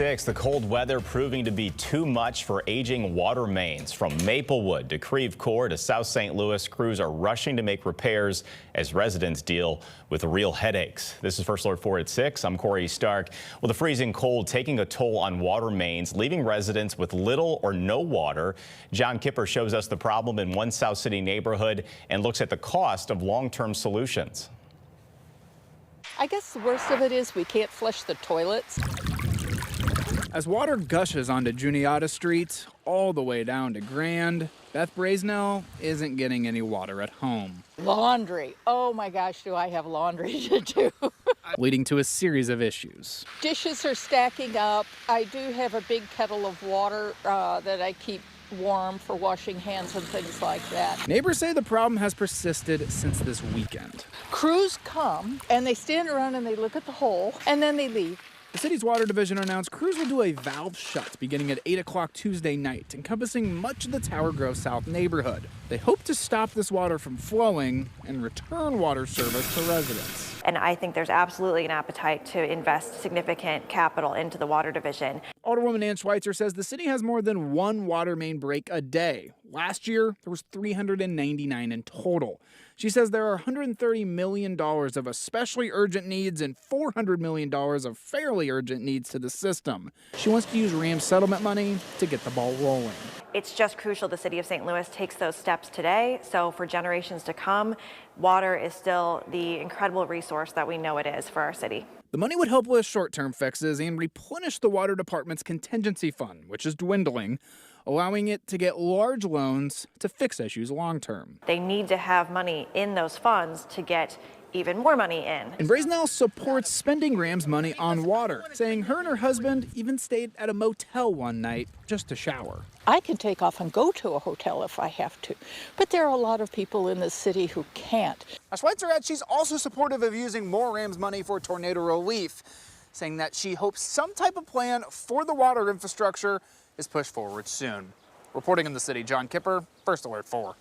6, the cold weather proving to be too much for aging water mains. From Maplewood to Creve Coeur to South St. Louis, crews are rushing to make repairs as residents deal with real headaches. This is First Alert 4 at 6. I'm Corey Stark. Well, the freezing cold taking a toll on water mains, leaving residents with little or no water. John Kipper shows us the problem in one South City neighborhood and looks at the cost of long-term solutions. I guess the worst of it is we can't flush the toilets. As water gushes onto Juniata Street all the way down to Grand, Beth Brazenell isn't getting any water at home. Laundry. Oh my gosh, do I have laundry to do. Leading to a series of issues. Dishes are stacking up. I do have a big kettle of water that I keep warm for washing hands and things like that. Neighbors say the problem has persisted since this weekend. Crews come and they stand around and they look at the hole and then they leave. The city's water division announced crews will do a valve shut beginning at 8 o'clock Tuesday night, encompassing much of the Tower Grove South neighborhood. They hope to stop this water from flowing and return water service to residents. And I think there's absolutely an appetite to invest significant capital into the water division. Alderwoman Ann Schweitzer says the city has more than one water main break a day. Last year, there was 399 in total. She says there are $130 million of especially urgent needs and $400 million of fairly urgent needs to the system. She wants to use RAM settlement money to get the ball rolling. It's just crucial the city of St. Louis takes those steps today, so for generations to come, water is still the incredible resource that we know it is for our city. The money would help with short-term fixes and replenish the water department's contingency fund, which is dwindling, allowing it to get large loans to fix issues long-term. They need to have money in those funds to get even more money in. And Brazenell supports spending RAM's money on water, saying her and her husband even stayed at a motel one night just to shower. I can take off and go to a hotel if I have to, but there are a lot of people in this city who can't. Schweitzer adds she's also supportive of using more RAM's money for tornado relief, saying that she hopes some type of plan for the water infrastructure is pushed forward soon. Reporting in the city, John Kipper, First Alert 4.